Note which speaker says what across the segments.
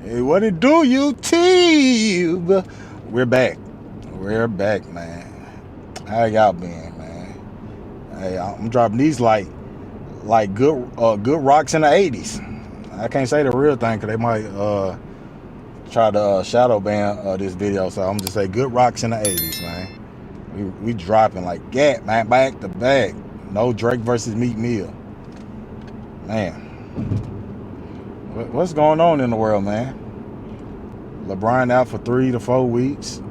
Speaker 1: Hey, what it do, YouTube? We're back. We're back, man. How y'all been, man? Hey, I'm dropping these like good rocks in the 80s. I can't say the real thing because they might try to shadow ban this video. So I'm just say good rocks in the 80s, man. We dropping like that, man, back to back. No Drake versus Meek Mill. Man. What's going on in the world, man? LeBron out for 3 to 4 weeks.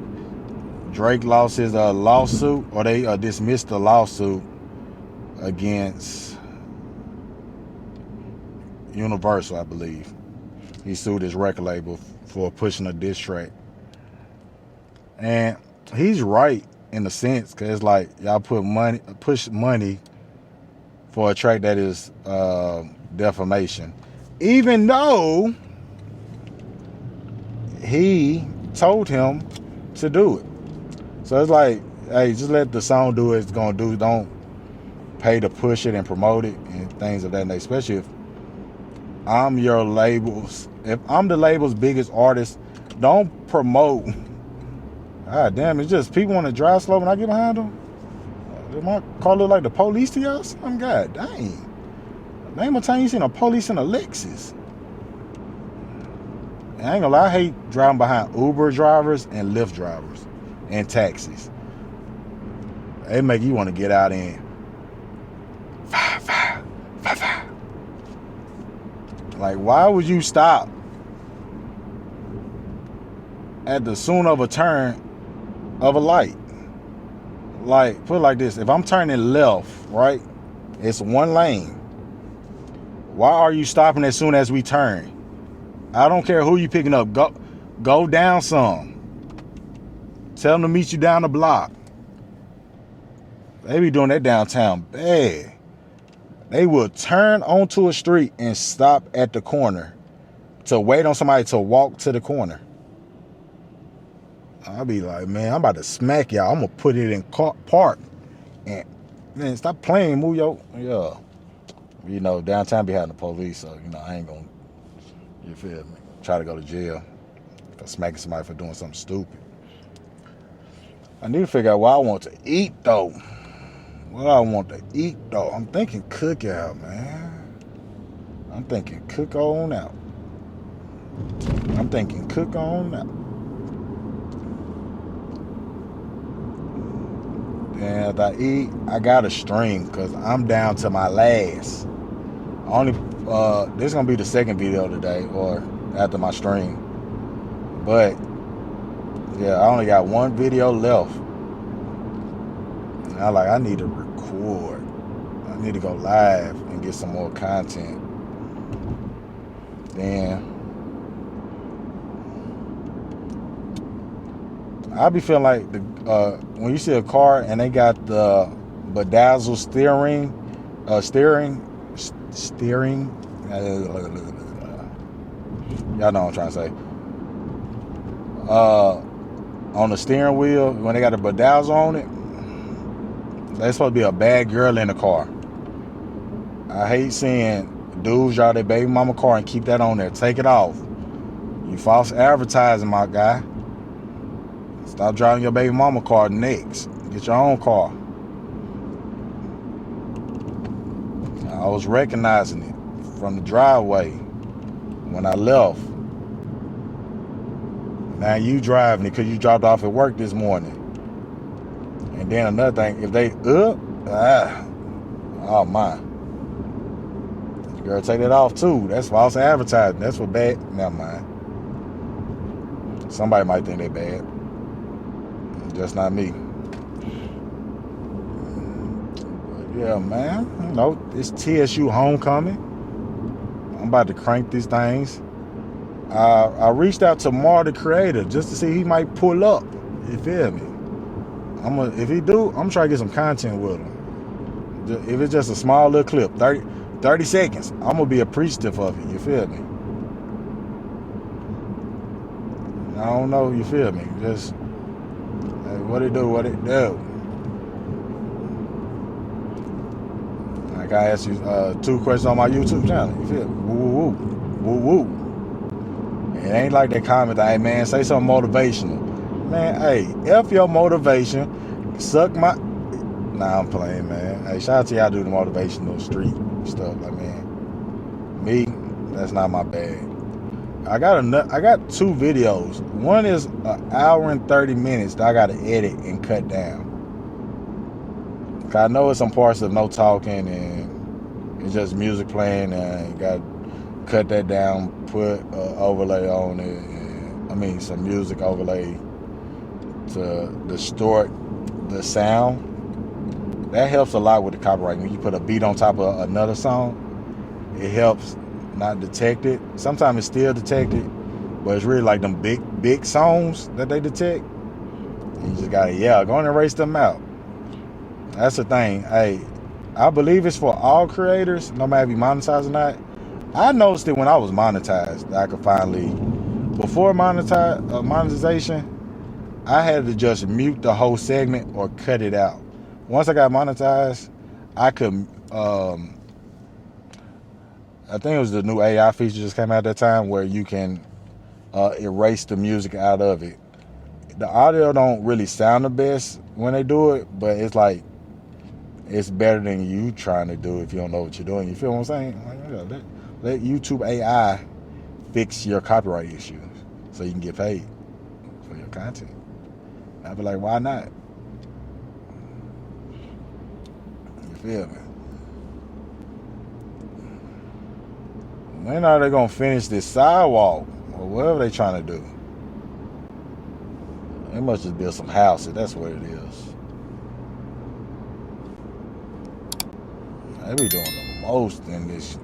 Speaker 1: Drake lost his lawsuit, or they dismissed the lawsuit against Universal, I believe. He sued his record label for pushing a diss track. And he's right in a sense, because it's like y'all push money for a track that is defamation. Even though he told him to do it. So it's like, hey, just let the song do what it's gonna do. Don't pay to push it and promote it and things of that nature. Especially if I'm your labels. If I'm the label's biggest artist, don't promote. God damn, it's just people want to drive slow when I get behind them. Did my car look like the police to y'all? I'm God dang. Name a time you seen a police in a Lexus. And I ain't gonna lie, I hate driving behind Uber drivers and Lyft drivers and taxis. They make you want to get out in 5, 5, 5, 5. Like, why would you stop at the soon of a turn of a light? Like, put it like this: if I'm turning left, right, it's one lane. Why are you stopping as soon as we turn? I don't care who you picking up. Go down some. Tell them to meet you down the block. They be doing that downtown bad. They will turn onto a street and stop at the corner to wait on somebody to walk to the corner. I'll be like, man, I'm about to smack y'all. I'm gonna put it in park. And man, stop playing, move your, yeah. You know, downtown behind the police, so you know, I ain't gonna, you feel me, try to go to jail for smacking somebody for doing something stupid. I need to figure out what I want to eat though. What I want to eat though. I'm thinking cookout, man. I'm thinking cook on out. I'm thinking cook on out. And if I eat, I gotta stream because I'm down to my last. This is gonna be the second video today or after my stream. But yeah, I only got one video left. And I need to record. I need to go live and get some more content. Then I be feeling like when you see a car and they got the bedazzled steering. Y'all know what I'm trying to say. On the steering wheel, when they got the bedazzle on it, there's supposed to be a bad girl in the car. I hate seeing dudes drive their baby mama car and keep that on there. Take it off. You false advertising, my guy. Stop driving your baby mama car next. Get your own car. I was recognizing it from the driveway when I left. Now you driving it because you dropped off at work this morning. And then another thing, if they oh my. Girl, take that off too. That's false advertising. That's for bad. Never mind. Somebody might think they're bad. Just not me. But yeah, man. You know, it's TSU homecoming. I'm about to crank these things. I reached out to Mar the creator just to see he might pull up. You feel me? If he do, I'm trying to get some content with him. If it's just a small little clip, 30 seconds, I'm gonna be appreciative of it. You feel me? I don't know. You feel me? Just hey, what it do? Like I asked you 2 questions on my YouTube channel. You feel me? Woo woo woo woo woo. It ain't like they comment, hey man, say something motivational. Man, hey, F your motivation. Suck my... Nah, I'm playing, man. Hey, shout out to y'all do the motivational street stuff. Like, man, me, that's not my bag. I got two videos. One is an hour and 30 minutes that I got to edit and cut down. I know it's some parts of no talking and it's just music playing, and you got to cut that down, put an overlay on it. And, some music overlay to distort the sound. That helps a lot with the copyright. When you put a beat on top of another song, it helps not detect it. Sometimes it's still detected, but it's really like them big songs that they detect. And you just gotta, go and erase them out. That's the thing. Hey, I believe it's for all creators, no matter if you monetize or not. I noticed it when I was monetized. That I could finally, before monetization, I had to just mute the whole segment or cut it out. Once I got monetized, I could, I think it was the new AI feature just came out at that time where you can erase the music out of it. The audio don't really sound the best when they do it, but it's like, it's better than you trying to do if you don't know what you're doing. You feel what I'm saying? Like, let YouTube AI fix your copyright issues so you can get paid for your content. And I'd be like, why not? You feel me? When are they gonna finish this sidewalk or whatever they trying to do? They must just build some houses. That's what it is. They be doing the most in this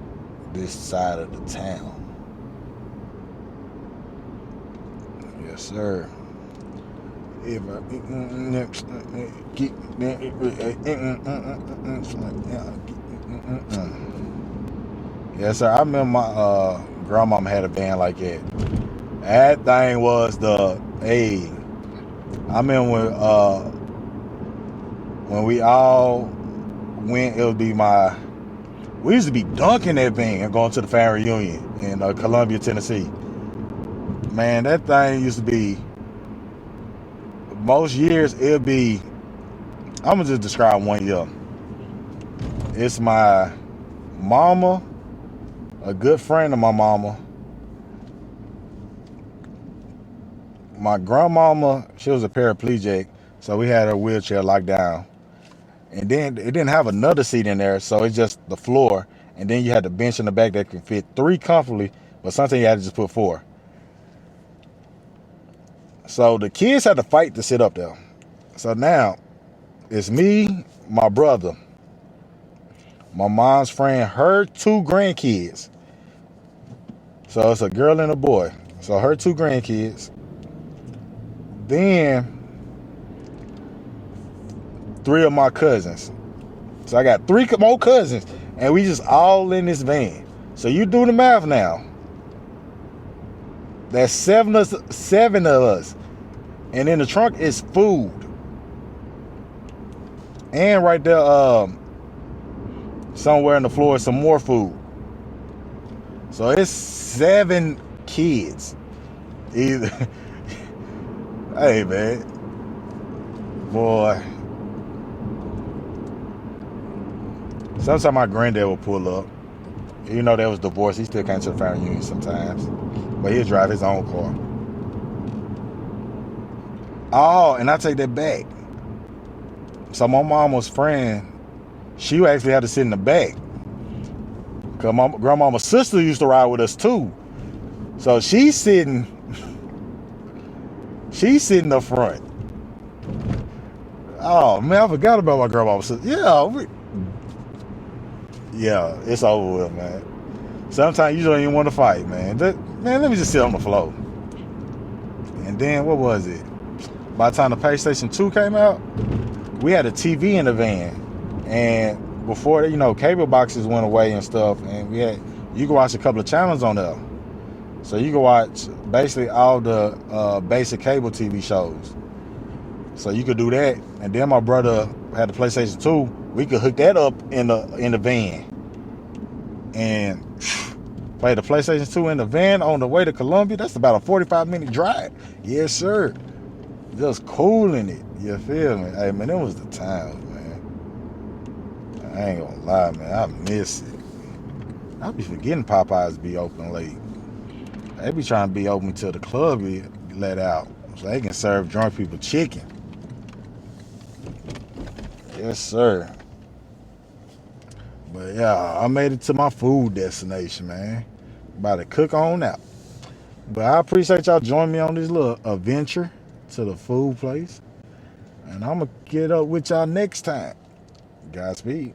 Speaker 1: side of the town. Yes, sir. Yes, sir. I remember my grandmama had a van like that. That thing was I remember when we all went, it would be we used to be dunking that van and going to the family reunion in Columbia, Tennessee. Man, that thing used to be, most years it'd be, I'm gonna just describe one year. It's my mama, a good friend of my mama, my grandmama, she was a paraplegic, so we had her wheelchair locked down. And then it didn't have another seat in there, so it's just the floor. And then you had the bench in the back that can fit 3 comfortably, but sometimes you had to just put 4. So the kids had to fight to sit up there. So now it's me, my brother, my mom's friend, her 2 grandkids. So it's a girl and a boy. So her 2 grandkids. Then 3 of my cousins. So I got 3 more cousins, and we just all in this van. So you do the math now. That's 7 of us. And in the trunk is food. And right there, somewhere in the floor is some more food. So it's 7 kids. Either. Hey, man. Boy. Sometimes my granddad would pull up. You know, that was divorced. He still came to the family reunion sometimes. But he'd drive his own car. Oh, and I take that back. So my mama's friend, she actually had to sit in the back. Because my grandmama's sister used to ride with us too. So she's sitting up front. Oh, man, I forgot about my grandmama's sister. Yeah, it's over with, man. Sometimes you don't even want to fight, man. Man, let me just sit on the floor. And then, what was it? By the time the PlayStation 2 came out, we had a TV in the van. And before, cable boxes went away and stuff, and you could watch a couple of channels on there. So you could watch basically all the basic cable TV shows. So you could do that. And then my brother had the PlayStation 2. We could hook that up in the van. And Play the PlayStation 2 in the van on the way to Columbia. That's about a 45-minute drive. Yes, sir. Just cooling it. You feel me? Hey, man, it was the times, man. I ain't gonna lie, man. I miss it. I be forgetting Popeyes be open late. They be trying to be open till the club be let out, so they can serve drunk people chicken. Yes, sir. But yeah, I made it to my food destination, man. About to cook on out. But I appreciate y'all joining me on this little adventure to the food place. And I'm going to get up with y'all next time. Godspeed.